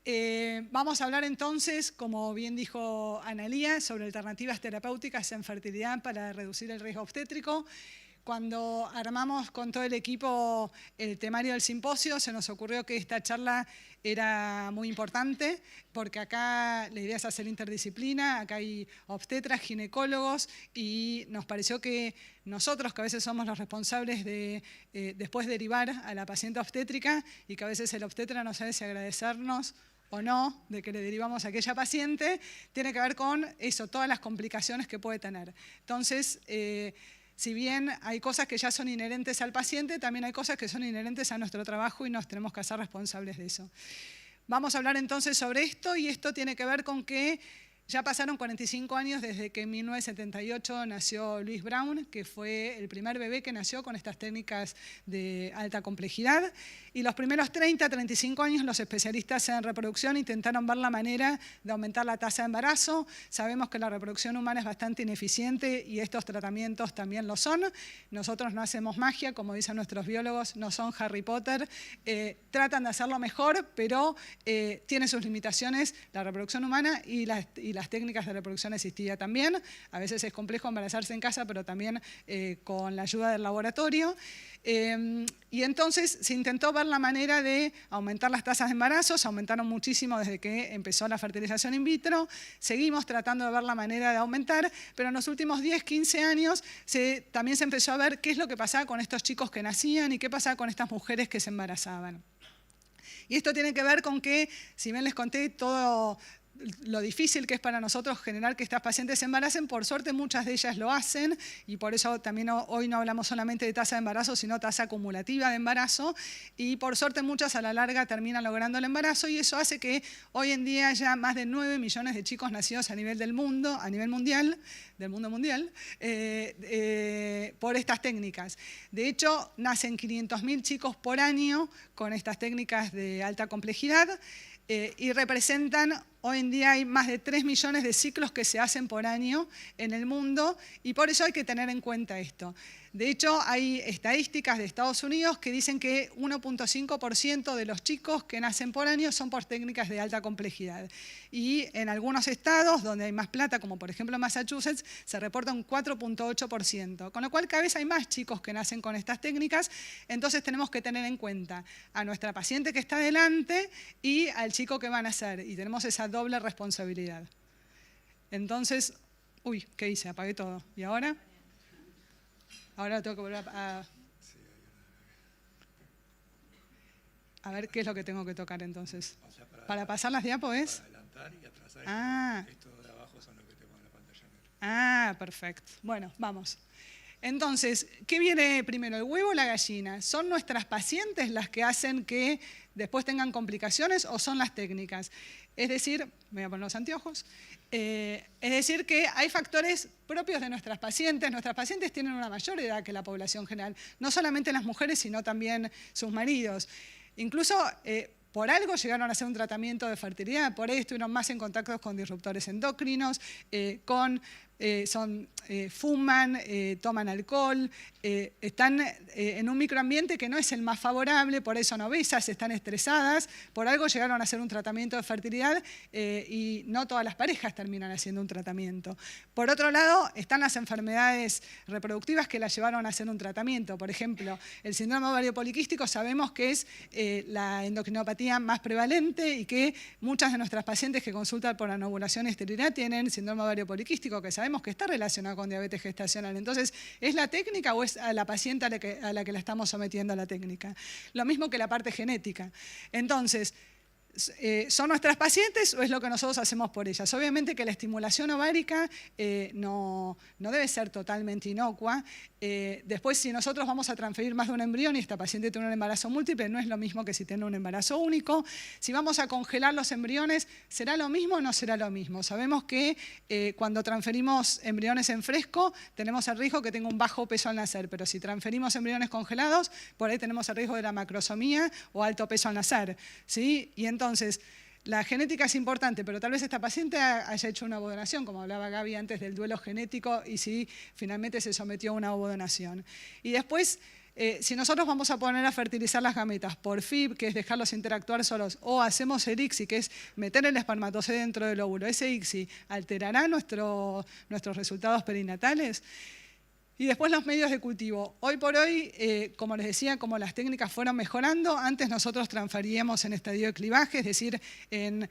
Vamos a hablar entonces, como bien dijo Analía, sobre alternativas terapéuticas en fertilidad para reducir el riesgo obstétrico. Cuando armamos con todo el equipo el temario del simposio, se nos ocurrió que esta charla era muy importante, porque acá la idea es hacer interdisciplina, acá hay obstetras, ginecólogos, y nos pareció que nosotros, que a veces somos los responsables de después derivar a la paciente obstétrica, y que a veces el obstetra no sabe si agradecernos o no, de que le derivamos a aquella paciente, tiene que ver con eso, todas las complicaciones que puede tener. Entonces, si bien hay cosas que ya son inherentes al paciente, también hay cosas que son inherentes a nuestro trabajo y nos tenemos que hacer responsables de eso. Vamos a hablar entonces sobre esto, y esto tiene que ver con que ya pasaron 45 años desde que en 1978 nació Louise Brown, que fue el primer bebé que nació con estas técnicas de alta complejidad. Y los primeros 30, 35 años los especialistas en reproducción intentaron ver la manera de aumentar la tasa de embarazo. Sabemos que la reproducción humana es bastante ineficiente y estos tratamientos también lo son. Nosotros no hacemos magia, como dicen nuestros biólogos, no son Harry Potter. Tratan de hacerlo mejor, pero tiene sus limitaciones la reproducción humana y las técnicas de reproducción asistida también. A veces es complejo embarazarse en casa, pero también con la ayuda del laboratorio. Y entonces se intentó ver la manera de aumentar las tasas de embarazos, aumentaron muchísimo desde que empezó la fertilización in vitro, seguimos tratando de ver la manera de aumentar, pero en los últimos 10, 15 años también se empezó a ver qué es lo que pasaba con estos chicos que nacían y qué pasaba con estas mujeres que se embarazaban. Y esto tiene que ver con que, si bien les conté todo lo difícil que es para nosotros generar que estas pacientes se embaracen, por suerte muchas de ellas lo hacen, y por eso también hoy no hablamos solamente de tasa de embarazo, sino tasa acumulativa de embarazo, y por suerte muchas a la larga terminan logrando el embarazo, y eso hace que hoy en día haya más de 9 millones de chicos nacidos a nivel del mundo, a nivel mundial, del mundo mundial, por estas técnicas. De hecho, nacen 500.000 chicos por año con estas técnicas de alta complejidad, y representan, hoy en día hay más de 3 millones de ciclos que se hacen por año en el mundo, y por eso hay que tener en cuenta esto. De hecho, hay estadísticas de Estados Unidos que dicen que 1.5% de los chicos que nacen por año son por técnicas de alta complejidad. Y en algunos estados donde hay más plata, como por ejemplo Massachusetts, se reporta un 4.8%. Con lo cual cada vez hay más chicos que nacen con estas técnicas, entonces tenemos que tener en cuenta a nuestra paciente que está delante y al chico que va a nacer. Y tenemos esa doble responsabilidad. Entonces, uy, ¿qué hice? Apagué todo. ¿Y ahora? Ahora tengo que volver a ver qué es lo que tengo que tocar entonces. O sea, para pasar las diapos es... Para adelantar y atrasar. Estos de abajo son los que tengo en la pantalla negra. Ah, perfecto. Bueno, vamos. Entonces, ¿qué viene primero, el huevo o la gallina? ¿Son nuestras pacientes las que hacen que después tengan complicaciones o son las técnicas? Es decir, me voy a poner los anteojos, es decir que hay factores propios de nuestras pacientes. Nuestras pacientes tienen una mayor edad que la población general, no solamente las mujeres, sino también sus maridos. Incluso por algo llegaron a hacer un tratamiento de fertilidad, por ahí estuvieron más en contacto con disruptores endocrinos, fuman, toman alcohol, están en un microambiente que no es el más favorable, por eso son obesas, están estresadas, por algo llegaron a hacer un tratamiento de fertilidad y no todas las parejas terminan haciendo un tratamiento. Por otro lado, están las enfermedades reproductivas que las llevaron a hacer un tratamiento. Por ejemplo, el síndrome ovario poliquístico sabemos que es la endocrinopatía más prevalente y que muchas de nuestras pacientes que consultan por anovulación y esterilidad tienen síndrome ovario poliquístico, que sabemos que está relacionado con diabetes gestacional. Entonces, ¿es la técnica o es a la paciente a la que la estamos sometiendo a la técnica? Lo mismo que la parte genética. Entonces, ¿son nuestras pacientes o es lo que nosotros hacemos por ellas? Obviamente que la estimulación ovárica no debe ser totalmente inocua. Después, si nosotros vamos a transferir más de un embrión y esta paciente tiene un embarazo múltiple, no es lo mismo que si tiene un embarazo único. Si vamos a congelar los embriones, ¿será lo mismo o no será lo mismo? Sabemos que cuando transferimos embriones en fresco, tenemos el riesgo que tenga un bajo peso al nacer, pero si transferimos embriones congelados, por ahí tenemos el riesgo de la macrosomía o alto peso al nacer, ¿sí? Y entonces, la genética es importante, pero tal vez esta paciente haya hecho una ovodonación, como hablaba Gaby antes del duelo genético, y si finalmente se sometió a una ovodonación. Y después, Si nosotros vamos a poner a fertilizar las gametas por FIV, que es dejarlos interactuar solos, o hacemos el ICSI, que es meter el espermatozoide dentro del óvulo, ¿ese ICSI alterará nuestros resultados perinatales? Y después los medios de cultivo. Hoy por hoy, como les decía, como las técnicas fueron mejorando, antes nosotros transferíamos en estadio de clivaje, es decir, en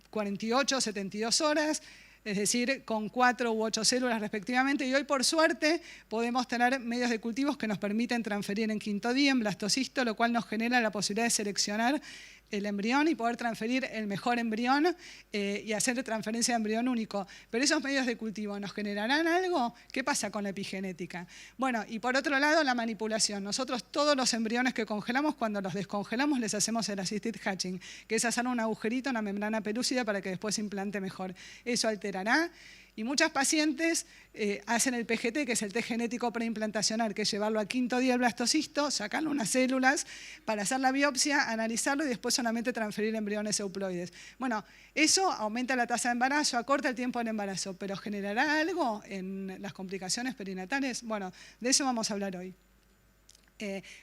48, 72 horas, es decir, con 4 u 8 células respectivamente, y hoy por suerte podemos tener medios de cultivos que nos permiten transferir en quinto día, en blastocisto, lo cual nos genera la posibilidad de seleccionar el embrión y poder transferir el mejor embrión y hacer transferencia de embrión único. Pero esos medios de cultivo, ¿nos generarán algo? ¿Qué pasa con la epigenética? Bueno, y por otro lado, la manipulación. Nosotros todos los embriones que congelamos, cuando los descongelamos, les hacemos el assisted hatching, que es hacer un agujerito, una membrana pelúcida para que después se implante mejor. ¿Eso alterará? Y muchas pacientes hacen el PGT, que es el test genético preimplantacional, que es llevarlo a quinto día al blastocisto, sacarle unas células para hacer la biopsia, analizarlo y después solamente transferir embriones euploides. Bueno, eso aumenta la tasa de embarazo, acorta el tiempo del embarazo, pero ¿generará algo en las complicaciones perinatales? Bueno, de eso vamos a hablar hoy.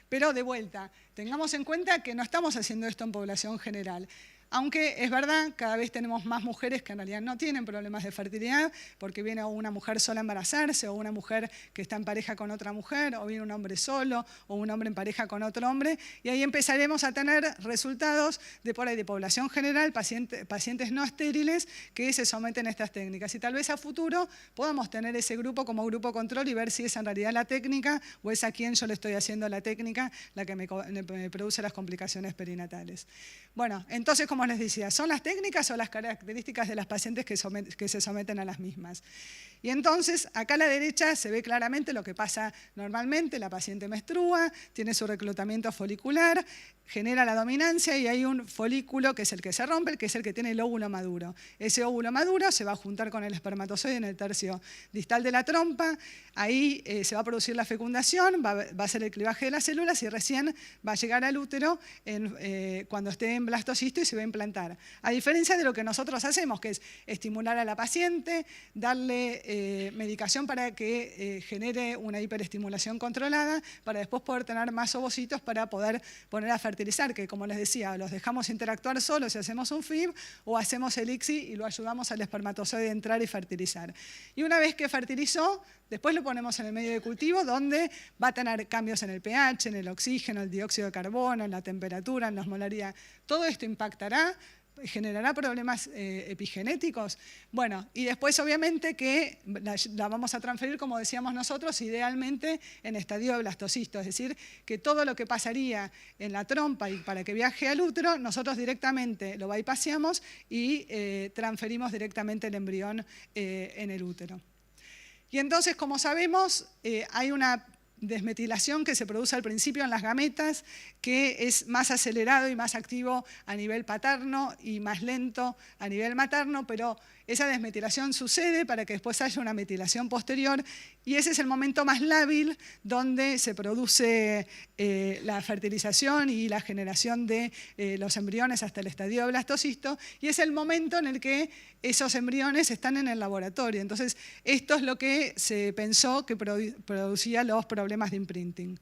Pero de vuelta, tengamos en cuenta que no estamos haciendo esto en población general. Aunque es verdad, cada vez tenemos más mujeres que en realidad no tienen problemas de fertilidad, porque viene una mujer sola a embarazarse, o una mujer que está en pareja con otra mujer, o viene un hombre solo, o un hombre en pareja con otro hombre, y ahí empezaremos a tener resultados de por ahí de población general, pacientes no estériles que se someten a estas técnicas. Y tal vez a futuro podamos tener ese grupo como grupo control y ver si es en realidad la técnica o es a quien yo le estoy haciendo la técnica la que me produce las complicaciones perinatales. Bueno, entonces, como les decía, ¿son las técnicas o las características de las pacientes que se someten a las mismas? Y entonces, acá a la derecha se ve claramente lo que pasa normalmente. La paciente menstrua, tiene su reclutamiento folicular, genera la dominancia y hay un folículo que es el que se rompe, que es el que tiene el óvulo maduro. Ese óvulo maduro se va a juntar con el espermatozoide en el tercio distal de la trompa, ahí se va a producir la fecundación, va a ser el clivaje de las células y recién va a llegar al útero cuando esté en blastocisto y se va a implantar. A diferencia de lo que nosotros hacemos, que es estimular a la paciente, darle medicación para que genere una hiperestimulación controlada, para después poder tener más ovocitos para poder poner a fertilizar, que como les decía, los dejamos interactuar solos y hacemos un FIV, o hacemos el ICSI y lo ayudamos al espermatozoide a entrar y fertilizar. Y una vez que fertilizó, después lo ponemos en el medio de cultivo, donde va a tener cambios en el pH, en el oxígeno, el dióxido de carbono, en la temperatura, en la osmolaridad. Todo esto impactará, generará problemas epigenéticos. Bueno, y después obviamente que la vamos a transferir, como decíamos nosotros, idealmente en estadio de blastocisto, es decir, que todo lo que pasaría en la trompa y para que viaje al útero, nosotros directamente lo bypaseamos y transferimos directamente el embrión en el útero. Y entonces, como sabemos, hay una desmetilación que se produce al principio en las gametas, que es más acelerado y más activo a nivel paterno y más lento a nivel materno, pero esa desmetilación sucede para que después haya una metilación posterior y ese es el momento más lábil donde se produce la fertilización y la generación de los embriones hasta el estadio de blastocisto y es el momento en el que esos embriones están en el laboratorio. Entonces, esto es lo que se pensó que producía los problemas de imprinting.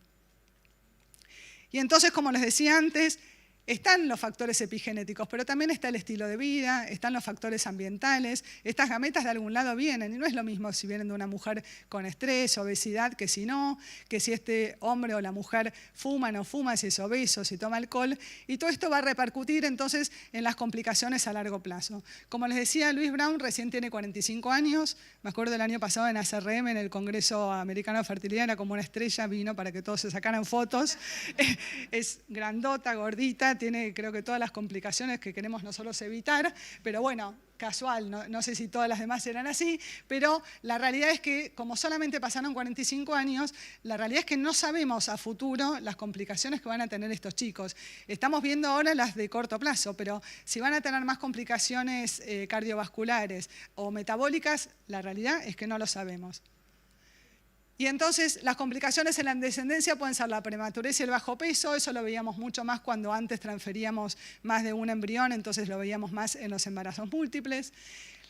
Y entonces, como les decía antes, están los factores epigenéticos, pero también está el estilo de vida, están los factores ambientales. Estas gametas de algún lado vienen, y no es lo mismo si vienen de una mujer con estrés, obesidad, que si no, que si este hombre o la mujer fuma, no fuma, si es obeso, si toma alcohol. Y todo esto va a repercutir entonces en las complicaciones a largo plazo. Como les decía, Louise Brown recién tiene 45 años. Me acuerdo del año pasado en ACRM, en el Congreso Americano de Fertilidad, era como una estrella, vino para que todos se sacaran fotos. Es grandota, gordita, tiene creo que todas las complicaciones que queremos nosotros evitar, pero bueno, casual, no sé si todas las demás eran así, pero la realidad es que como solamente pasaron 45 años, la realidad es que no sabemos a futuro las complicaciones que van a tener estos chicos. Estamos viendo ahora las de corto plazo, pero si van a tener más complicaciones cardiovasculares o metabólicas, la realidad es que no lo sabemos. Y entonces las complicaciones en la descendencia pueden ser la prematurez y el bajo peso, eso lo veíamos mucho más cuando antes transferíamos más de un embrión, entonces lo veíamos más en los embarazos múltiples.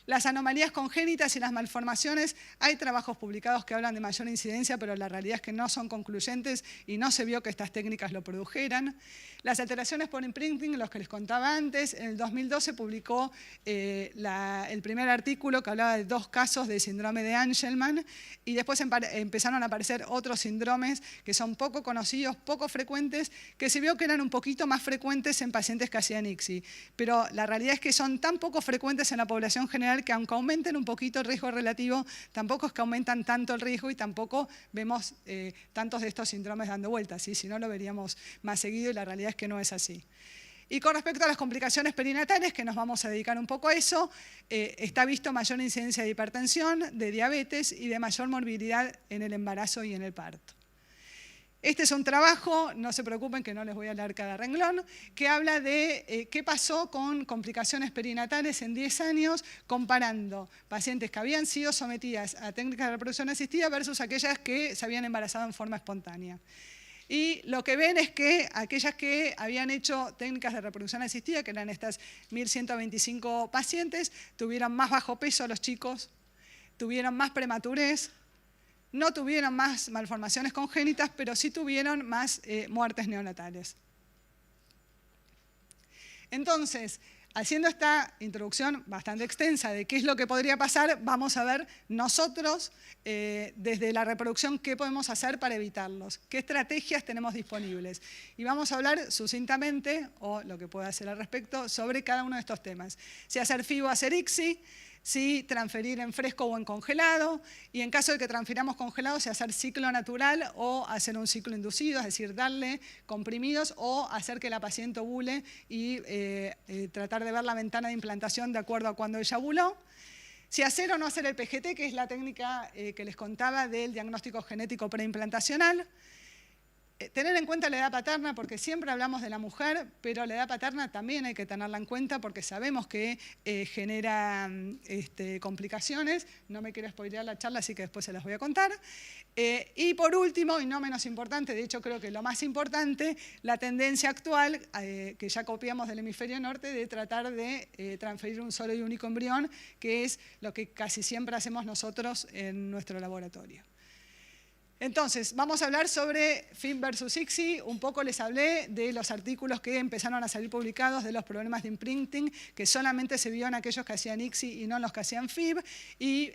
Las anomalías congénitas y las malformaciones, hay trabajos publicados que hablan de mayor incidencia, pero la realidad es que no son concluyentes y no se vio que estas técnicas lo produjeran. Las alteraciones por imprinting, los que les contaba antes, en el 2012 publicó el primer artículo que hablaba de 2 casos de síndrome de Angelman y después empezaron a aparecer otros síndromes que son poco conocidos, poco frecuentes, que se vio que eran un poquito más frecuentes en pacientes que hacían ICSI. Pero la realidad es que son tan poco frecuentes en la población general que aunque aumenten un poquito el riesgo relativo, tampoco es que aumentan tanto el riesgo y tampoco vemos tantos de estos síndromes dando vueltas, ¿sí? Si no lo veríamos más seguido y la realidad es que no es así. Y con respecto a las complicaciones perinatales, que nos vamos a dedicar un poco a eso, está visto mayor incidencia de hipertensión, de diabetes y de mayor morbilidad en el embarazo y en el parto. Este es un trabajo, no se preocupen que no les voy a leer cada renglón, que habla de qué pasó con complicaciones perinatales en 10 años, comparando pacientes que habían sido sometidas a técnicas de reproducción asistida versus aquellas que se habían embarazado en forma espontánea. Y lo que ven es que aquellas que habían hecho técnicas de reproducción asistida, que eran estas 1.125 pacientes, tuvieron más bajo peso los chicos, tuvieron más prematurez, no tuvieron más malformaciones congénitas, pero sí tuvieron más muertes neonatales. Entonces, haciendo esta introducción bastante extensa de qué es lo que podría pasar, vamos a ver nosotros, desde la reproducción, qué podemos hacer para evitarlos, qué estrategias tenemos disponibles. Y vamos a hablar sucintamente, o lo que pueda hacer al respecto, sobre cada uno de estos temas. Si hacer FIV o hacer ICSI, si transferir en fresco o en congelado, y en caso de que transfiramos congelado, si hacer ciclo natural o hacer un ciclo inducido, es decir, darle comprimidos o hacer que la paciente ovule y tratar de ver la ventana de implantación de acuerdo a cuando ella ovuló. Si hacer o no hacer el PGT, que es la técnica que les contaba del diagnóstico genético preimplantacional. Tener en cuenta la edad paterna, porque siempre hablamos de la mujer, pero la edad paterna también hay que tenerla en cuenta porque sabemos que genera complicaciones. No me quiero spoilear la charla, así que después se las voy a contar. Y por último, y no menos importante, de hecho creo que lo más importante, la tendencia actual, que ya copiamos del hemisferio norte, de tratar de transferir un solo y único embrión, que es lo que casi siempre hacemos nosotros en nuestro laboratorio. Entonces, vamos a hablar sobre FIV versus ICSI. Un poco les hablé de los artículos que empezaron a salir publicados de los problemas de imprinting, que solamente se vio en aquellos que hacían ICSI y no en los que hacían FIV. Y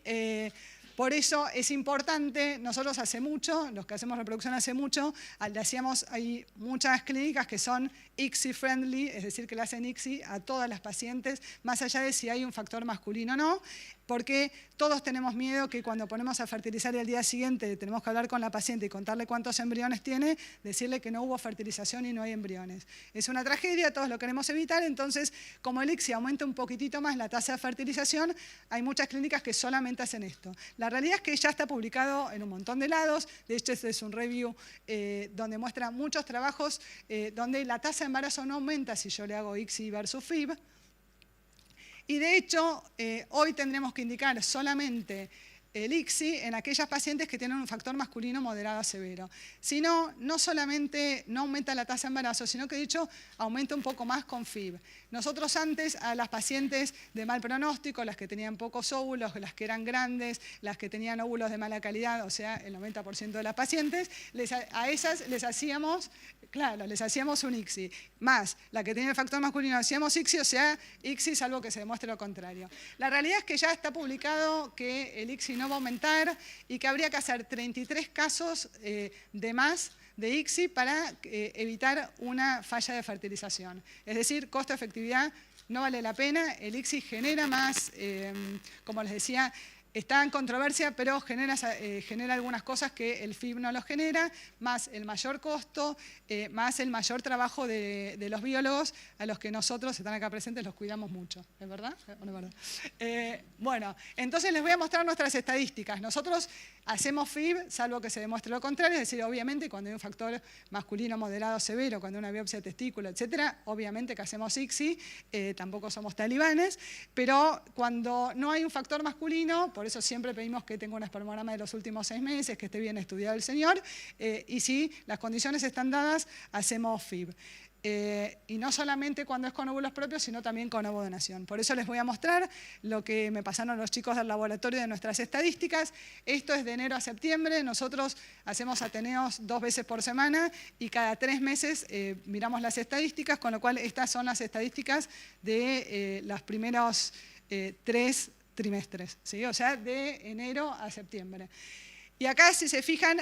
por eso es importante, nosotros hace mucho, los que hacemos reproducción hace mucho, hay muchas clínicas que son ICSI friendly, es decir, que le hacen ICSI a todas las pacientes, más allá de si hay un factor masculino o no, porque todos tenemos miedo que cuando ponemos a fertilizar y al día siguiente tenemos que hablar con la paciente y contarle cuántos embriones tiene, decirle que no hubo fertilización y no hay embriones. Es una tragedia, todos lo queremos evitar, entonces como el ICSI aumenta un poquitito más la tasa de fertilización, hay muchas clínicas que solamente hacen esto. La realidad es que ya está publicado en un montón de lados, de hecho este es un review donde muestra muchos trabajos donde la tasa de embarazo no aumenta si yo le hago ICSI versus FIV. Y de hecho, hoy tendremos que indicar solamente el ICSI en aquellas pacientes que tienen un factor masculino moderado a severo. Si no, no solamente no aumenta la tasa de embarazo, sino que de hecho aumenta un poco más con FIV. Nosotros antes a las pacientes de mal pronóstico, las que tenían pocos óvulos, las que eran grandes, las que tenían óvulos de mala calidad, o sea, el 90% de las pacientes, a esas les hacíamos, claro, les hacíamos un ICSI. Más la que tenía el factor masculino hacíamos ICSI, o sea, ICSI salvo que se demuestre lo contrario. La realidad es que ya está publicado que el ICSI no va a aumentar y que habría que hacer 33 casos de más de ICSI para evitar una falla de fertilización. Es decir, costo-efectividad no vale la pena, el ICSI genera más, como les decía, está en controversia, pero genera algunas cosas que el FIV no los genera, más el mayor costo, más el mayor trabajo de los biólogos, a los que nosotros, están acá presentes, los cuidamos mucho. ¿Es verdad? ¿O no es verdad? Bueno, entonces les voy a mostrar nuestras estadísticas. Nosotros hacemos FIV, salvo que se demuestre lo contrario, es decir, obviamente cuando hay un factor masculino moderado severo, cuando hay una biopsia de testículo, etcétera, obviamente que hacemos ICSI, tampoco somos talibanes, pero cuando no hay un factor masculino, por eso siempre pedimos que tenga un espermograma de los últimos 6 meses, que esté bien estudiado el señor, y si las condiciones están dadas, hacemos FIV. y no solamente cuando es con óvulos propios, sino también con ovodonación. Por eso les voy a mostrar lo que me pasaron los chicos del laboratorio de nuestras estadísticas. Esto es de enero a septiembre. Nosotros hacemos ateneos 2 veces por semana y cada 3 meses miramos las estadísticas, con lo cual estas son las estadísticas de los primeros 3 trimestres, ¿sí? O sea, de enero a septiembre. Y acá, si se fijan,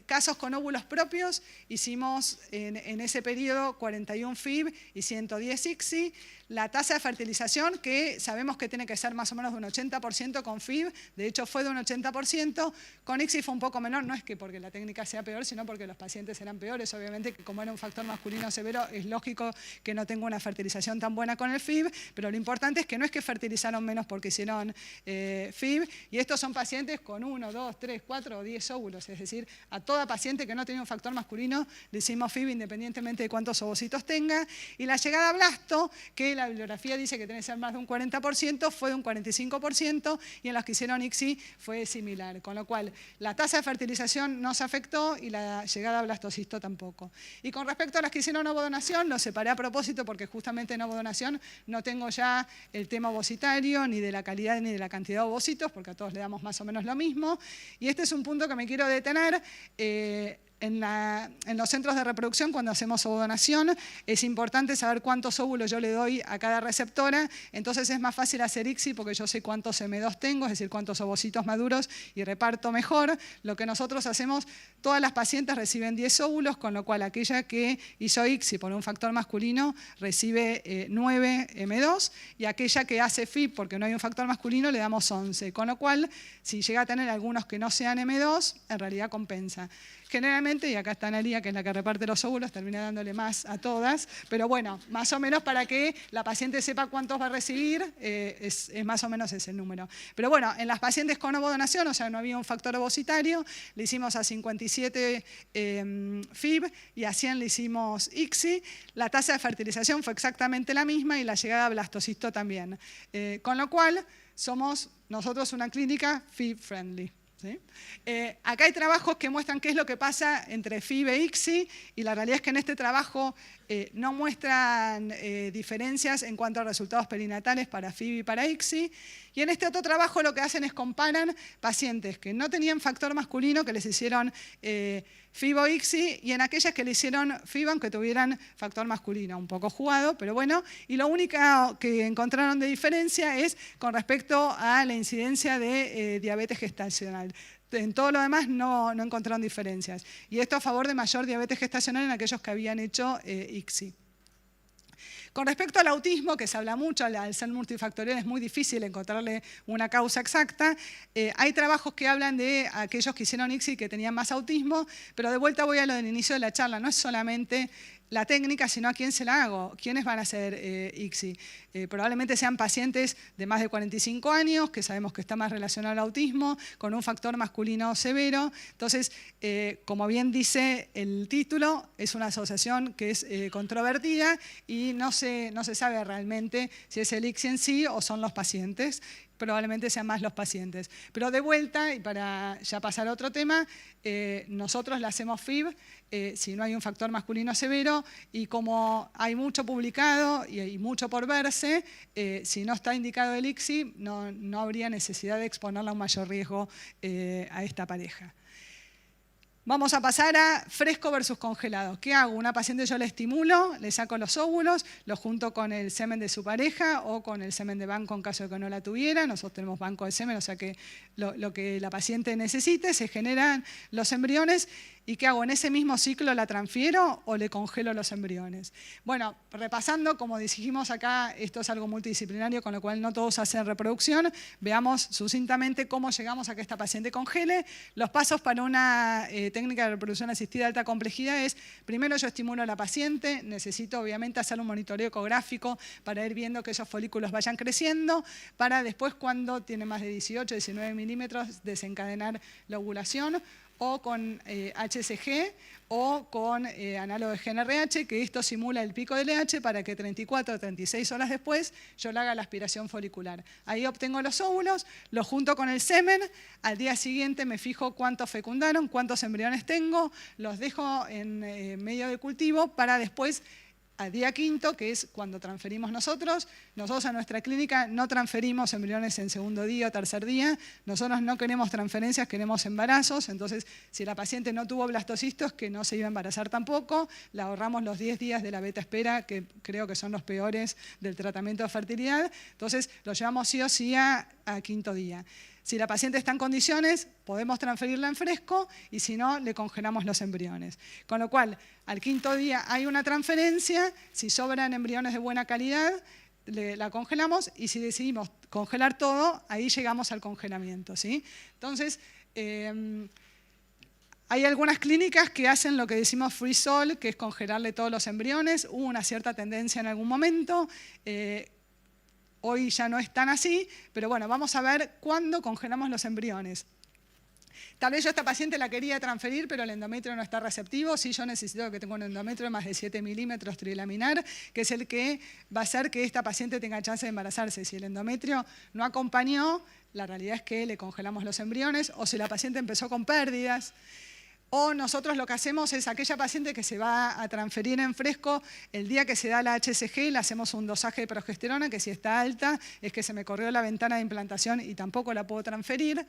casos con óvulos propios, hicimos en ese periodo 41 FIV y 110 ICSI. La tasa de fertilización, que sabemos que tiene que ser más o menos de un 80% con FIV, de hecho fue de un 80%, con ICSI fue un poco menor, no es que porque la técnica sea peor, sino porque los pacientes eran peores, obviamente que como era un factor masculino severo, es lógico que no tenga una fertilización tan buena con el FIV, pero lo importante es que no es que fertilizaron menos porque hicieron FIV, y estos son pacientes con 1, 2, 3, 4 o 10 óvulos, es decir, a toda paciente que no tenía un factor masculino le hicimos FIV independientemente de cuántos ovocitos tenga, y la llegada a blasto, que la bibliografía dice que tiene que ser más de un 40%, fue de un 45%, y en los que hicieron ICSI fue similar, con lo cual la tasa de fertilización no se afectó y la llegada a blastocisto tampoco. Y con respecto a las que hicieron ovodonación, lo separé a propósito porque justamente en ovodonación no tengo ya el tema ovocitario, ni de la calidad ni de la cantidad de ovocitos, porque a todos le damos más o menos lo mismo, y este es un punto que me quiero detener. En los centros de reproducción, cuando hacemos ovodonación, es importante saber cuántos óvulos yo le doy a cada receptora, entonces es más fácil hacer ICSI porque yo sé cuántos M2 tengo, es decir, cuántos ovocitos maduros y reparto mejor. Lo que nosotros hacemos, todas las pacientes reciben 10 óvulos, con lo cual aquella que hizo ICSI por un factor masculino recibe 9 M2 y aquella que hace FIV porque no hay un factor masculino le damos 11, con lo cual si llega a tener algunos que no sean M2, en realidad compensa. Generalmente, y acá está Analia, que es la que reparte los óvulos, termina dándole más a todas, pero bueno, más o menos para que la paciente sepa cuántos va a recibir, es más o menos ese el número. Pero bueno, en las pacientes con ovodonación, o sea, no había un factor ovocitario, le hicimos a 57 FIV y a 100 le hicimos ICSI. La tasa de fertilización fue exactamente la misma y la llegada a blastocisto también. Con lo cual, somos nosotros una clínica FIV-friendly. ¿Sí? Acá hay trabajos que muestran qué es lo que pasa entre FIV e ICSI y la realidad es que en este trabajo no muestran diferencias en cuanto a resultados perinatales para FIV y para ICSI. Y en este otro trabajo lo que hacen es comparan pacientes que no tenían factor masculino, que les hicieron FIV o ICSI, y en aquellas que le hicieron FIV aunque tuvieran factor masculino, un poco jugado, pero bueno. Y lo único que encontraron de diferencia es con respecto a la incidencia de diabetes gestacional. En todo lo demás no encontraron diferencias. Y esto a favor de mayor diabetes gestacional en aquellos que habían hecho ICSI. Con respecto al autismo, que se habla mucho, al ser multifactorial es muy difícil encontrarle una causa exacta. Hay trabajos que hablan de aquellos que hicieron ICSI que tenían más autismo, pero de vuelta voy a lo del inicio de la charla. No es solamente la técnica, sino a quién se la hago. ¿Quiénes van a hacer ICSI? Probablemente sean pacientes de más de 45 años, que sabemos que está más relacionado al autismo, con un factor masculino severo. Entonces, como bien dice el título, es una asociación que es controvertida y no se sabe realmente si es el ICSI en sí o son los pacientes. Probablemente sean más los pacientes. Pero de vuelta, y para ya pasar a otro tema, nosotros le hacemos FIV si no hay un factor masculino severo, y como hay mucho publicado y mucho por verse, si no está indicado el ICSI, no habría necesidad de exponerla a un mayor riesgo a esta pareja. Vamos a pasar a fresco versus congelado. ¿Qué hago? Una paciente yo le estimulo, le saco los óvulos, los junto con el semen de su pareja o con el semen de banco en caso de que no la tuviera. Nosotros tenemos banco de semen, o sea que lo que la paciente necesite, se generan los embriones. ¿Y qué hago? ¿En ese mismo ciclo la transfiero o le congelo los embriones? Bueno, repasando, como dijimos acá, esto es algo multidisciplinario, con lo cual no todos hacen reproducción. Veamos sucintamente cómo llegamos a que esta paciente congele. Los pasos para una técnica de reproducción asistida de alta complejidad es, primero yo estimulo a la paciente, necesito obviamente hacer un monitoreo ecográfico para ir viendo que esos folículos vayan creciendo, para después cuando tiene más de 18, 19 milímetros desencadenar la ovulación, o con HCG o con análogo de GnRH, que esto simula el pico del LH para que 34 o 36 horas después yo le haga la aspiración folicular. Ahí obtengo los óvulos, los junto con el semen, al día siguiente me fijo cuántos fecundaron, cuántos embriones tengo, los dejo en medio de cultivo para después al día quinto, que es cuando transferimos nosotros. Nosotros a nuestra clínica no transferimos embriones en segundo día o tercer día. Nosotros no queremos transferencias, queremos embarazos. Entonces, si la paciente no tuvo blastocistos, que no se iba a embarazar tampoco, le ahorramos los 10 días de la beta espera, que creo que son los peores del tratamiento de fertilidad. Entonces, lo llevamos sí o sí a quinto día. Si la paciente está en condiciones, podemos transferirla en fresco y si no, le congelamos los embriones. Con lo cual, al quinto día hay una transferencia, si sobran embriones de buena calidad, la congelamos y si decidimos congelar todo, ahí llegamos al congelamiento, ¿sí? Entonces, hay algunas clínicas que hacen lo que decimos freeze all, que es congelarle todos los embriones. Hubo una cierta tendencia en algún momento. Hoy ya no es tan así, pero bueno, vamos a ver cuándo congelamos los embriones. Tal vez yo a esta paciente la quería transferir, pero el endometrio no está receptivo. Sí, yo necesito que tenga un endometrio de más de 7 milímetros trilaminar, que es el que va a hacer que esta paciente tenga chance de embarazarse. Si el endometrio no acompañó, la realidad es que le congelamos los embriones, o si la paciente empezó con pérdidas. O nosotros lo que hacemos es aquella paciente que se va a transferir en fresco, el día que se da la HCG le hacemos un dosaje de progesterona, que si está alta es que se me corrió la ventana de implantación y tampoco la puedo transferir.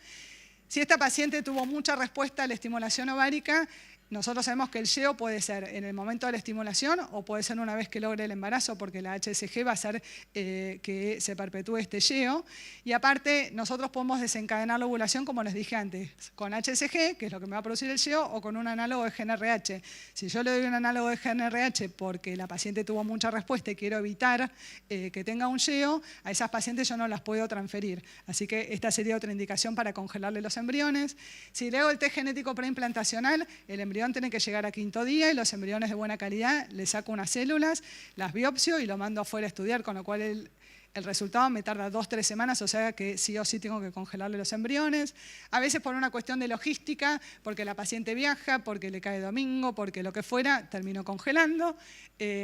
Si esta paciente tuvo mucha respuesta a la estimulación ovárica, nosotros sabemos que el YEO puede ser en el momento de la estimulación o puede ser una vez que logre el embarazo, porque la HCG va a hacer que se perpetúe este YEO. Y aparte, nosotros podemos desencadenar la ovulación, como les dije antes, con HCG, que es lo que me va a producir el YEO, o con un análogo de GnRH. Si yo le doy un análogo de GnRH porque la paciente tuvo mucha respuesta y quiero evitar que tenga un YEO, a esas pacientes yo no las puedo transferir. Así que esta sería otra indicación para congelarle los embriones. Si le hago el test genético preimplantacional, el embrión tiene que llegar a quinto día y los embriones de buena calidad, le saco unas células, las biopsio y lo mando afuera a estudiar, con lo cual el resultado me tarda 2-3 semanas, o sea que sí o sí tengo que congelarle los embriones. A veces por una cuestión de logística, porque la paciente viaja, porque le cae domingo, porque lo que fuera, termino congelando.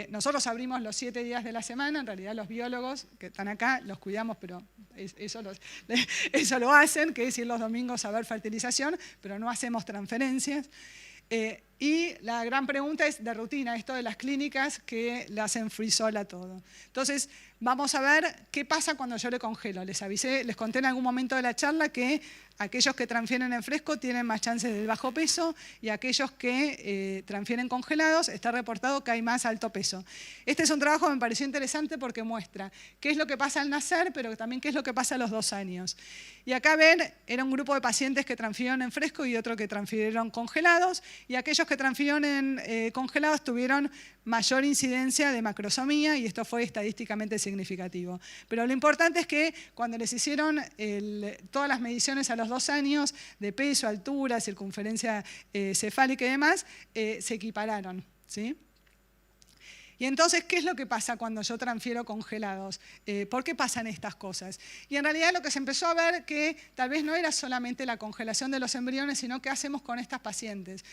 Nosotros abrimos los 7 días de la semana, en realidad los biólogos que están acá los cuidamos, pero eso lo hacen, que es ir los domingos a ver fertilización, pero no hacemos transferencias. Y la gran pregunta es de rutina, esto de las clínicas que le hacen freeze all a todo. Entonces, vamos a ver qué pasa cuando yo le congelo. Les avisé, les conté en algún momento de la charla que aquellos que transfieren en fresco tienen más chances del bajo peso y aquellos que transfieren congelados está reportado que hay más alto peso. Este es un trabajo que me pareció interesante porque muestra qué es lo que pasa al nacer, pero también qué es lo que pasa a los 2 años. Y acá ven, era un grupo de pacientes que transfirieron en fresco y otro que transfirieron congelados, y aquellos que transfirieron en congelados tuvieron mayor incidencia de macrosomía y esto fue estadísticamente significativo. Pero lo importante es que cuando les hicieron todas las mediciones a los 2 años de peso, altura, circunferencia cefálica y demás, se equipararon, ¿sí? Y entonces, ¿qué es lo que pasa cuando yo transfiero congelados? ¿Por qué pasan estas cosas? Y en realidad lo que se empezó a ver que tal vez no era solamente la congelación de los embriones, sino qué hacemos con estas pacientes.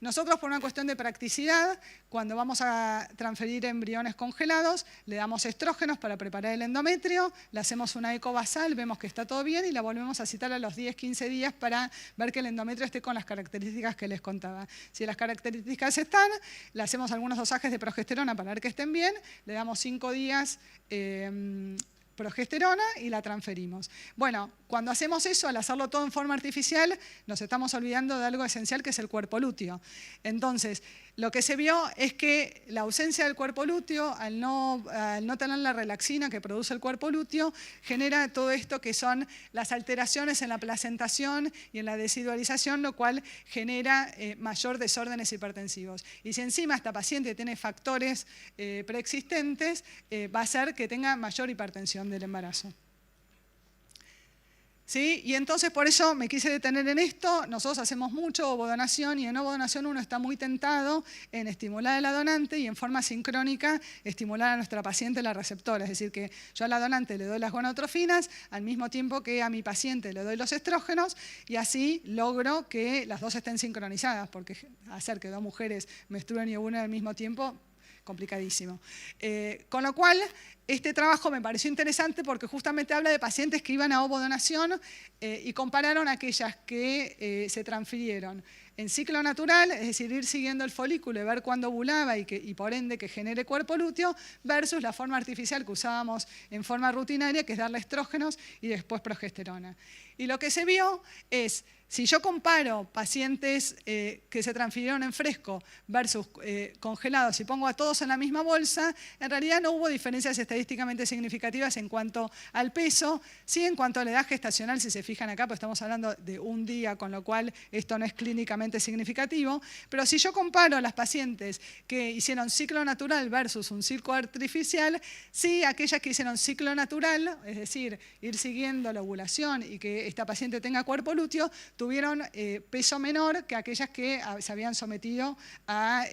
Nosotros, por una cuestión de practicidad, cuando vamos a transferir embriones congelados, le damos estrógenos para preparar el endometrio, le hacemos una eco basal, vemos que está todo bien y la volvemos a citar a los 10-15 días para ver que el endometrio esté con las características que les contaba. Si las características están, le hacemos algunos dosajes de progesterona para ver que estén bien, le damos 5 días progesterona y la transferimos. Bueno, cuando hacemos eso, al hacerlo todo en forma artificial, nos estamos olvidando de algo esencial que es el cuerpo lúteo. Entonces, lo que se vio es que la ausencia del cuerpo lúteo, al no tener la relaxina que produce el cuerpo lúteo, genera todo esto que son las alteraciones en la placentación y en la desidualización, lo cual genera mayor desórdenes hipertensivos. Y si encima esta paciente tiene factores preexistentes, va a hacer que tenga mayor hipertensión del embarazo. ¿Sí? Y entonces por eso me quise detener en esto. Nosotros hacemos mucho ovodonación y en ovodonación uno está muy tentado en estimular a la donante y en forma sincrónica estimular a nuestra paciente la receptora. Es decir, que yo a la donante le doy las gonadotrofinas al mismo tiempo que a mi paciente le doy los estrógenos y así logro que las dos estén sincronizadas, porque hacer que 2 mujeres menstruen y ovulen al mismo tiempo complicadísimo. Con lo cual, este trabajo me pareció interesante porque justamente habla de pacientes que iban a ovodonación y compararon aquellas que se transfirieron en ciclo natural, es decir, ir siguiendo el folículo y ver cuándo ovulaba y por ende que genere cuerpo lúteo, versus la forma artificial que usábamos en forma rutinaria, que es darle estrógenos y después progesterona. Y lo que se vio es, si yo comparo pacientes que se transfirieron en fresco versus congelados y pongo a todos en la misma bolsa, en realidad no hubo diferencias estadísticamente significativas en cuanto al peso, sí en cuanto a la edad gestacional, si se fijan acá, pues estamos hablando de un día, con lo cual esto no es clínicamente significativo, pero si yo comparo a las pacientes que hicieron ciclo natural versus un ciclo artificial, sí aquellas que hicieron ciclo natural, es decir, ir siguiendo la ovulación y que esta paciente tenga cuerpo lúteo, tuvieron peso menor que aquellas que se habían sometido a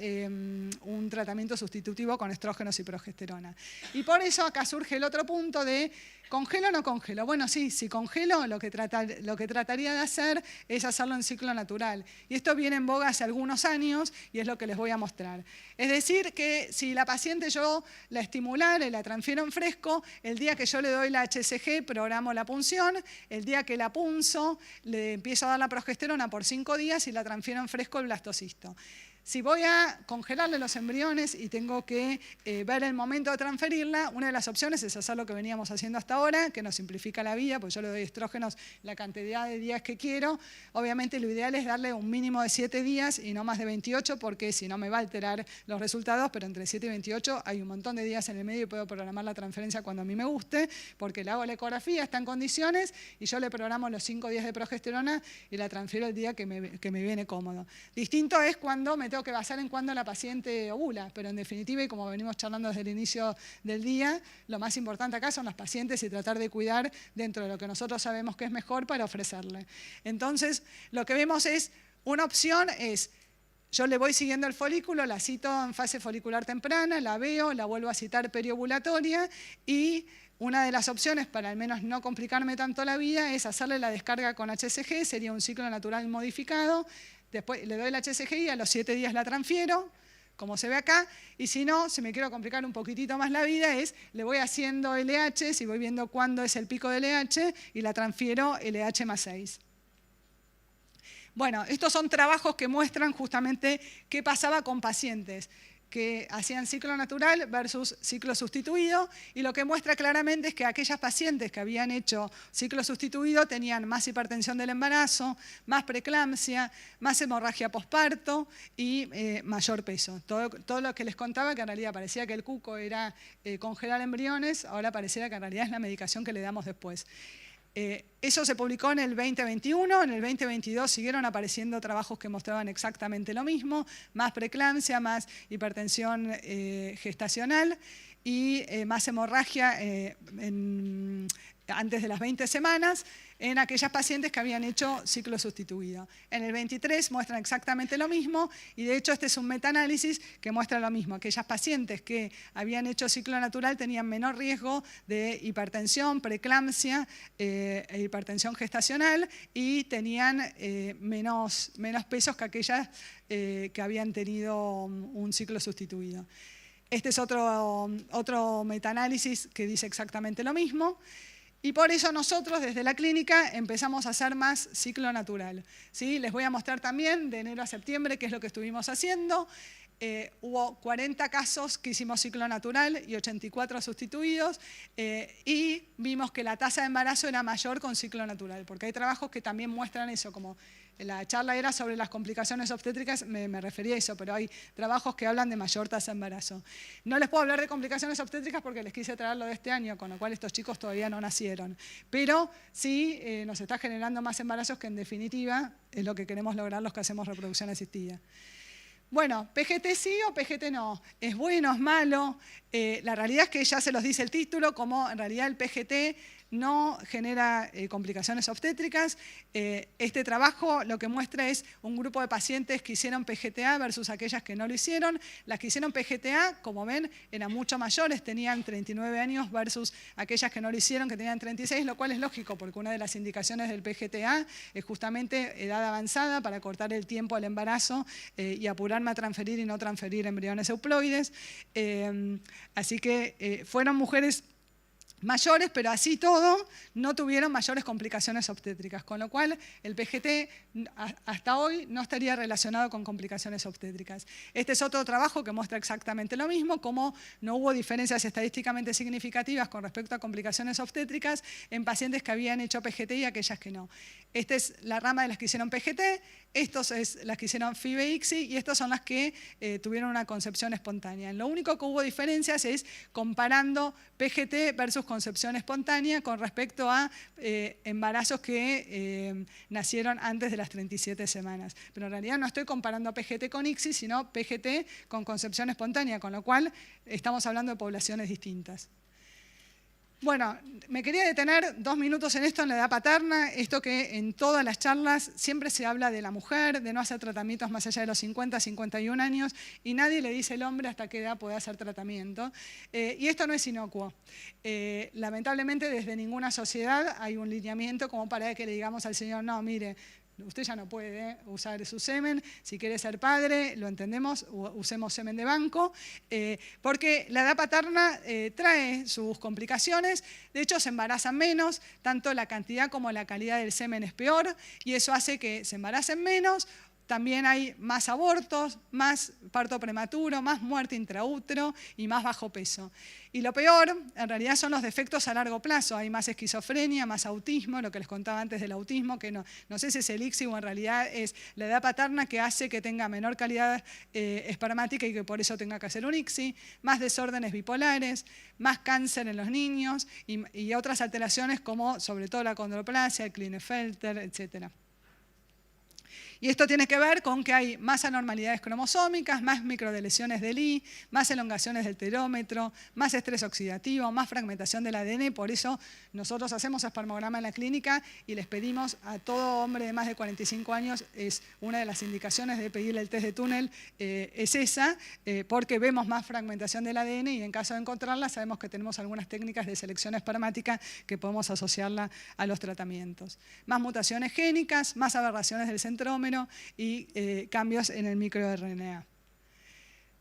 un tratamiento sustitutivo con estrógenos y progesterona. Y por eso acá surge el otro punto de ¿congelo o no congelo? Bueno, sí, si congelo, lo que trataría de hacer es hacerlo en ciclo natural. Y esto viene en boga hace algunos años y es lo que les voy a mostrar. Es decir, que si la paciente yo la estimulara y la transfiero en fresco, el día que yo le doy la HCG, programo la punción, el día que la punzo, le empiezo a dar la progesterona por 5 días y la transfiero en fresco el blastocisto. Si voy a congelarle los embriones y tengo que ver el momento de transferirla, una de las opciones es hacer lo que veníamos haciendo hasta ahora, que nos simplifica la vida, porque yo le doy estrógenos la cantidad de días que quiero. Obviamente lo ideal es darle un mínimo de 7 días y no más de 28, porque si no me va a alterar los resultados, pero entre 7 y 28 hay un montón de días en el medio y puedo programar la transferencia cuando a mí me guste, porque le hago la ecografía, está en condiciones, y yo le programo los 5 días de progesterona y la transfiero el día que me viene cómodo. Distinto es cuando me tengo que basar en cuando la paciente ovula, pero en definitiva, y como venimos charlando desde el inicio del día, lo más importante acá son las pacientes y tratar de cuidar dentro de lo que nosotros sabemos que es mejor para ofrecerle. Entonces, lo que vemos es, una opción es, yo le voy siguiendo el folículo, la cito en fase folicular temprana, la veo, la vuelvo a citar periovulatoria y una de las opciones para al menos no complicarme tanto la vida es hacerle la descarga con HCG, sería un ciclo natural modificado. Después le doy la HCG y a los 7 días la transfiero, como se ve acá, y si no, si me quiero complicar un poquitito más la vida, le voy haciendo LH, si voy viendo cuándo es el pico de LH, y la transfiero LH más 6. Bueno, estos son trabajos que muestran justamente qué pasaba con pacientes que hacían ciclo natural versus ciclo sustituido, y lo que muestra claramente es que aquellas pacientes que habían hecho ciclo sustituido tenían más hipertensión del embarazo, más preeclampsia, más hemorragia posparto y mayor peso. Todo lo que les contaba, que en realidad parecía que el cuco era congelar embriones, ahora pareciera que en realidad es la medicación que le damos después. Eso se publicó en el 2021, en el 2022 siguieron apareciendo trabajos que mostraban exactamente lo mismo, más preeclampsia, más hipertensión gestacional y más hemorragia antes de las 20 semanas en aquellas pacientes que habían hecho ciclo sustituido. En el 23 muestran exactamente lo mismo y de hecho este es un metaanálisis que muestra lo mismo. Aquellas pacientes que habían hecho ciclo natural tenían menor riesgo de hipertensión, preeclampsia e hipertensión gestacional y tenían menos pesos que aquellas que habían tenido un ciclo sustituido. Este es otro metaanálisis que dice exactamente lo mismo. Y por eso nosotros desde la clínica empezamos a hacer más ciclo natural. ¿Sí? Les voy a mostrar también de enero a septiembre qué es lo que estuvimos haciendo. Hubo 40 casos que hicimos ciclo natural y 84 sustituidos y vimos que la tasa de embarazo era mayor con ciclo natural, porque hay trabajos que también muestran eso, como la charla era sobre las complicaciones obstétricas, me refería a eso, pero hay trabajos que hablan de mayor tasa de embarazo. No les puedo hablar de complicaciones obstétricas porque les quise traerlo de este año, con lo cual estos chicos todavía no nacieron. Pero sí nos está generando más embarazos que en definitiva es lo que queremos lograr los que hacemos reproducción asistida. Bueno, PGT sí o PGT no, es bueno, es malo. La realidad es que ya se los dice el título, como en realidad el PGT no genera complicaciones obstétricas. Este trabajo lo que muestra es un grupo de pacientes que hicieron PGTA versus aquellas que no lo hicieron. Las que hicieron PGTA, como ven, eran mucho mayores, tenían 39 años versus aquellas que no lo hicieron, que tenían 36, lo cual es lógico, porque una de las indicaciones del PGTA es justamente edad avanzada para cortar el tiempo al embarazo y apurarme a transferir y no transferir embriones euploides. Así que fueron mujeres mayores, pero así todo no tuvieron mayores complicaciones obstétricas, con lo cual el PGT hasta hoy no estaría relacionado con complicaciones obstétricas. Este es otro trabajo que muestra exactamente lo mismo, como no hubo diferencias estadísticamente significativas con respecto a complicaciones obstétricas en pacientes que habían hecho PGT y aquellas que no. Esta es la rama de las que hicieron PGT, estos es las que hicieron FIV-ICSI y estas son las que tuvieron una concepción espontánea. Lo único que hubo diferencias es comparando PGT versus concepción espontánea con respecto a embarazos que nacieron antes de las 37 semanas. Pero en realidad no estoy comparando PGT con ICSI, sino PGT con concepción espontánea, con lo cual estamos hablando de poblaciones distintas. Bueno, me quería detener 2 minutos en esto, en la edad paterna, esto que en todas las charlas siempre se habla de la mujer, de no hacer tratamientos más allá de los 50, 51 años, y nadie le dice al hombre hasta qué edad puede hacer tratamiento. Y esto no es inocuo. Lamentablemente, desde ninguna sociedad hay un lineamiento como para que le digamos al señor, no, mire, usted ya no puede usar su semen, si quiere ser padre, lo entendemos, usemos semen de banco, porque la edad paterna trae sus complicaciones, de hecho se embarazan menos, tanto la cantidad como la calidad del semen es peor, y eso hace que se embaracen menos. También hay más abortos, más parto prematuro, más muerte intraútero y más bajo peso. Y lo peor, en realidad, son los defectos a largo plazo. Hay más esquizofrenia, más autismo, lo que les contaba antes del autismo, que no sé si es el ICSI o en realidad es la edad paterna que hace que tenga menor calidad espermática y que por eso tenga que hacer un ICSI, más desórdenes bipolares, más cáncer en los niños y otras alteraciones como sobre todo la condroplasia, el Klinefelter, etcétera. Y esto tiene que ver con que hay más anormalidades cromosómicas, más microdeleciones del I, más elongaciones del telómetro, más estrés oxidativo, más fragmentación del ADN. Por eso nosotros hacemos espermograma en la clínica y les pedimos a todo hombre de más de 45 años, es una de las indicaciones de pedirle el test de túnel, es esa, porque vemos más fragmentación del ADN y en caso de encontrarla sabemos que tenemos algunas técnicas de selección espermática que podemos asociarla a los tratamientos. Más mutaciones génicas, más aberraciones del centrómero, y cambios en el microRNA.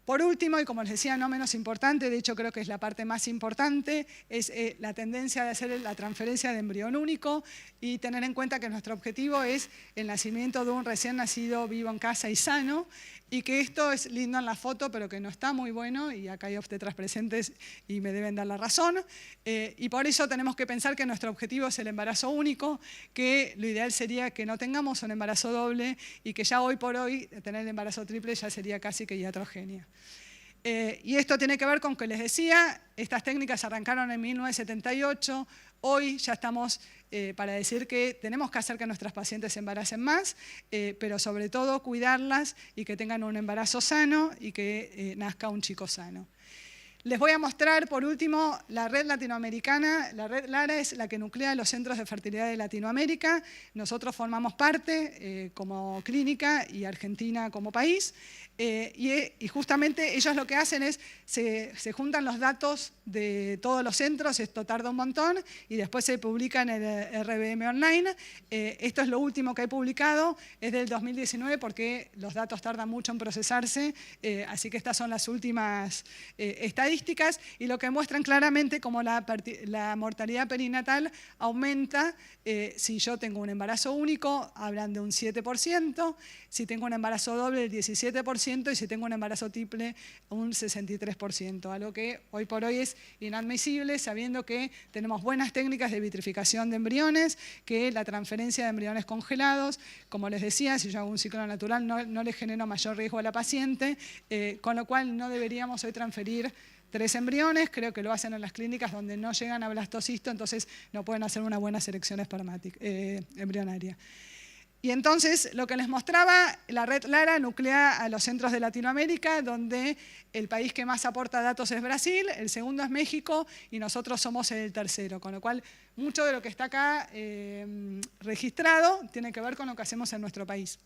Por último, y como les decía, no menos importante, de hecho creo que es la parte más importante, es la tendencia de hacer la transferencia de embrión único y tener en cuenta que nuestro objetivo es el nacimiento de un recién nacido vivo en casa y sano, y que esto es lindo en la foto, pero que no está muy bueno, y acá hay obstetras presentes y me deben dar la razón, y por eso tenemos que pensar que nuestro objetivo es el embarazo único, que lo ideal sería que no tengamos un embarazo doble y que ya hoy por hoy tener el embarazo triple ya sería casi que iatrogenia. Y esto tiene que ver con que les decía, estas técnicas arrancaron en 1978, hoy ya estamos para decir que tenemos que hacer que nuestras pacientes se embaracen más, pero sobre todo cuidarlas y que tengan un embarazo sano y que nazca un chico sano. Les voy a mostrar, por último, la red latinoamericana. La red LARA es la que nuclea los centros de fertilidad de Latinoamérica. Nosotros formamos parte como clínica y Argentina como país. Y justamente ellos lo que hacen es, se juntan los datos de todos los centros, esto tarda un montón, y después se publica en el RBM Online. Esto es lo último que he publicado, es del 2019 porque los datos tardan mucho en procesarse, así que estas son las últimas estadísticas, y lo que muestran claramente como la mortalidad perinatal aumenta. Si yo tengo un embarazo único, hablan de un 7%, si tengo un embarazo doble, el 17%, y si tengo un embarazo triple, un 63%, algo que hoy por hoy es inadmisible, sabiendo que tenemos buenas técnicas de vitrificación de embriones, que la transferencia de embriones congelados, como les decía, si yo hago un ciclo natural no le genero mayor riesgo a la paciente, con lo cual no deberíamos hoy transferir 3 embriones, creo que lo hacen en las clínicas donde no llegan a blastocisto, entonces no pueden hacer una buena selección embrionaria. Y entonces lo que les mostraba, la red LARA nuclea a los centros de Latinoamérica, donde el país que más aporta datos es Brasil, el segundo es México y nosotros somos el tercero. Con lo cual, mucho de lo que está acá registrado tiene que ver con lo que hacemos en nuestro país.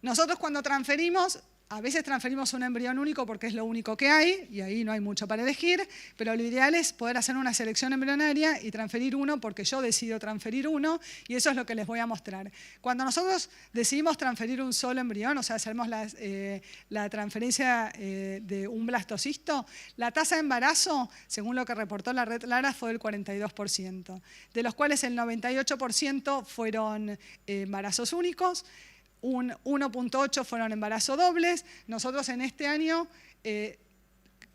Nosotros cuando transferimos, a veces transferimos un embrión único porque es lo único que hay, y ahí no hay mucho para elegir, pero lo ideal es poder hacer una selección embrionaria y transferir uno porque yo decido transferir uno, y eso es lo que les voy a mostrar. Cuando nosotros decidimos transferir un solo embrión, o sea, hacemos la transferencia de un blastocisto, la tasa de embarazo, según lo que reportó la red LARA, fue del 42%, de los cuales el 98% fueron embarazos únicos, un 1.8 fueron embarazos dobles. Nosotros en este año,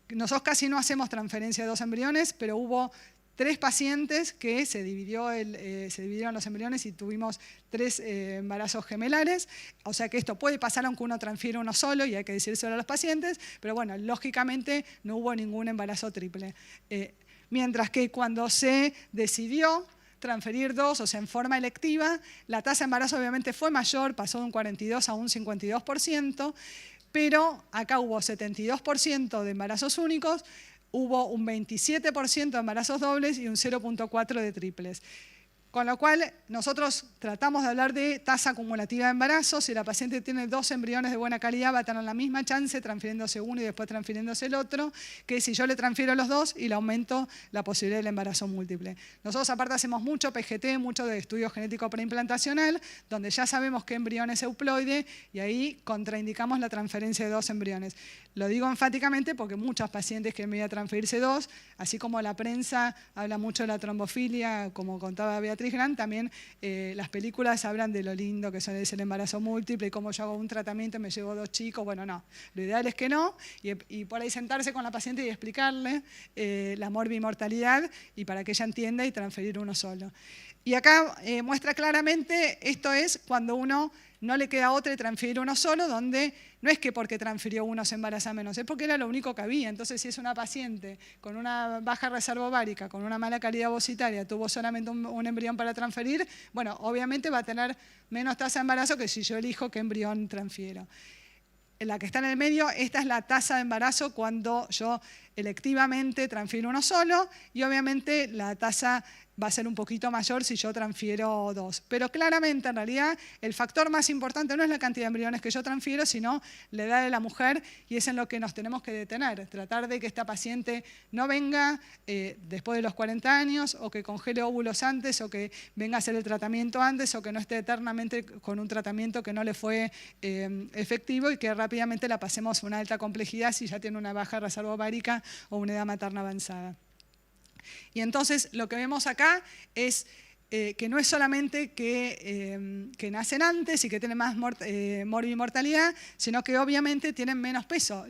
nosotros casi no hacemos transferencia de 2 embriones, pero hubo 3 pacientes que se dividieron los embriones y tuvimos 3 embarazos gemelares. O sea que esto puede pasar aunque uno transfiere uno solo y hay que decírselo a los pacientes, pero bueno, lógicamente no hubo ningún embarazo triple. Mientras que cuando se decidió transferir 2, o sea, en forma electiva, la tasa de embarazo obviamente fue mayor, pasó de un 42 a un 52%, pero acá hubo 72% de embarazos únicos, hubo un 27% de embarazos dobles y un 0.4% de triples. Con lo cual, nosotros tratamos de hablar de tasa acumulativa de embarazo. Si la paciente tiene 2 embriones de buena calidad, va a tener la misma chance transfiriéndose uno y después transfiriéndose el otro, que si yo le transfiero los 2 y le aumento la posibilidad del embarazo múltiple. Nosotros aparte hacemos mucho PGT, mucho de estudio genético preimplantacional, donde ya sabemos qué embrión es euploide y ahí contraindicamos la transferencia de 2 embriones. Lo digo enfáticamente porque muchos pacientes quieren venir a transferirse 2, así como la prensa habla mucho de la trombofilia, como contaba Beatriz Gran, también las películas hablan de lo lindo que es el embarazo múltiple y cómo yo hago un tratamiento y me llevo 2 chicos. Bueno, no, lo ideal es que no, y por ahí sentarse con la paciente y explicarle la morbimortalidad y para que ella entienda y transferir uno solo. Y acá muestra claramente, esto es cuando uno no le queda otra y transfiere uno solo, donde no es que porque transfirió uno se embaraza menos, es porque era lo único que había. Entonces, si es una paciente con una baja reserva ovárica, con una mala calidad ovocitaria, tuvo solamente un embrión para transferir, bueno, obviamente va a tener menos tasa de embarazo que si yo elijo qué embrión transfiero. La que está en el medio, esta es la tasa de embarazo cuando yo electivamente transfiero uno solo, y obviamente la tasa va a ser un poquito mayor si yo transfiero 2. Pero claramente, en realidad, el factor más importante no es la cantidad de embriones que yo transfiero, sino la edad de la mujer, y es en lo que nos tenemos que detener. Tratar de que esta paciente no venga después de los 40 años, o que congele óvulos antes, o que venga a hacer el tratamiento antes, o que no esté eternamente con un tratamiento que no le fue efectivo y que rápidamente la pasemos a una alta complejidad si ya tiene una baja reserva ovárica o una edad materna avanzada. Y entonces lo que vemos acá es que no es solamente que nacen antes y que tienen más morbimortalidad, sino que obviamente tienen menos peso.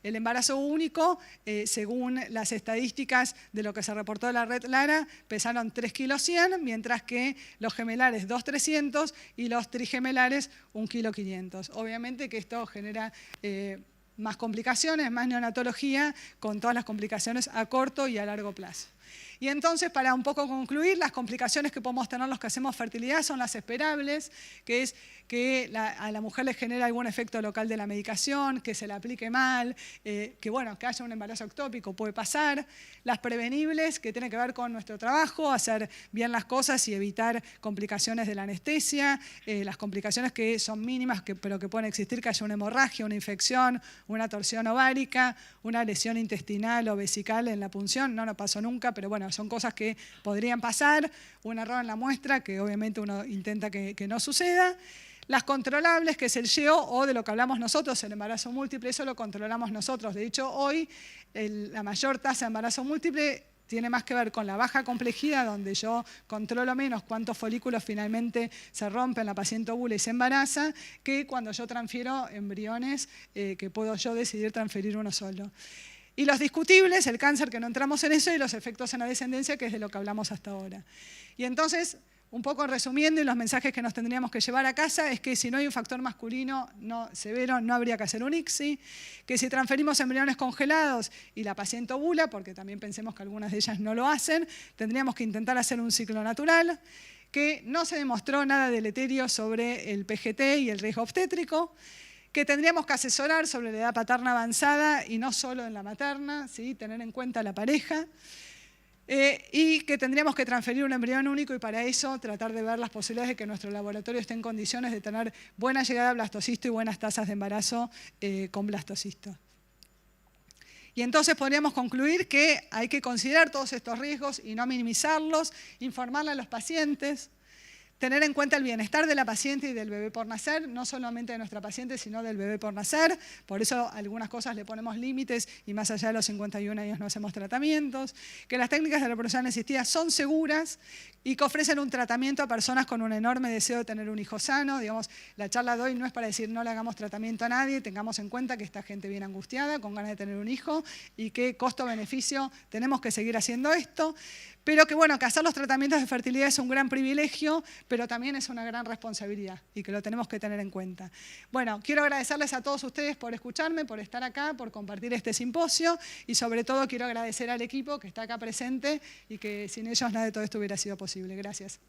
El embarazo único, según las estadísticas de lo que se reportó de la red LARA, pesaron 3,1 kg, mientras que los gemelares 2,300 y los trigemelares 1,500 kg. Obviamente que esto genera más complicaciones, más neonatología, con todas las complicaciones a corto y a largo plazo. Y entonces, para un poco concluir, las complicaciones que podemos tener los que hacemos fertilidad son las esperables, que es que a la mujer le genera algún efecto local de la medicación, que se la aplique mal, que bueno, que haya un embarazo ectópico, puede pasar. Las prevenibles, que tienen que ver con nuestro trabajo, hacer bien las cosas y evitar complicaciones de la anestesia. Las complicaciones que son mínimas, pero que pueden existir, que haya una hemorragia, una infección, una torsión ovárica, una lesión intestinal o vesical en la punción. No pasó nunca, pero bueno, son cosas que podrían pasar. Un error en la muestra, que obviamente uno intenta que no suceda. Las controlables, que es el YEO, o de lo que hablamos nosotros, el embarazo múltiple, eso lo controlamos nosotros. De hecho, hoy la mayor tasa de embarazo múltiple tiene más que ver con la baja complejidad, donde yo controlo menos cuántos folículos finalmente se rompen, la paciente ovula y se embaraza, que cuando yo transfiero embriones que puedo yo decidir transferir uno solo. Y los discutibles, el cáncer, que no entramos en eso, y los efectos en la descendencia, que es de lo que hablamos hasta ahora. Y entonces, un poco resumiendo, y los mensajes que nos tendríamos que llevar a casa, es que si no hay un factor masculino severo, no habría que hacer un ICSI, que si transferimos embriones congelados y la paciente ovula, porque también pensemos que algunas de ellas no lo hacen, tendríamos que intentar hacer un ciclo natural, que no se demostró nada deleterio sobre el PGT y el riesgo obstétrico, que tendríamos que asesorar sobre la edad paterna avanzada y no solo en la materna, ¿sí? Tener en cuenta a la pareja, y que tendríamos que transferir un embrión único y para eso tratar de ver las posibilidades de que nuestro laboratorio esté en condiciones de tener buena llegada a blastocisto y buenas tasas de embarazo con blastocisto. Y entonces podríamos concluir que hay que considerar todos estos riesgos y no minimizarlos, informarle a los pacientes, tener en cuenta el bienestar de la paciente y del bebé por nacer, no solamente de nuestra paciente, sino del bebé por nacer. Por eso algunas cosas le ponemos límites y más allá de los 51 años no hacemos tratamientos. Que las técnicas de reproducción asistida son seguras y que ofrecen un tratamiento a personas con un enorme deseo de tener un hijo sano. Digamos, la charla de hoy no es para decir no le hagamos tratamiento a nadie, tengamos en cuenta que esta gente viene angustiada, con ganas de tener un hijo y que costo-beneficio tenemos que seguir haciendo esto. Pero que bueno, que hacer los tratamientos de fertilidad es un gran privilegio, pero también es una gran responsabilidad y que lo tenemos que tener en cuenta. Bueno, quiero agradecerles a todos ustedes por escucharme, por estar acá, por compartir este simposio y sobre todo quiero agradecer al equipo que está acá presente y que sin ellos nada de todo esto hubiera sido posible. Gracias.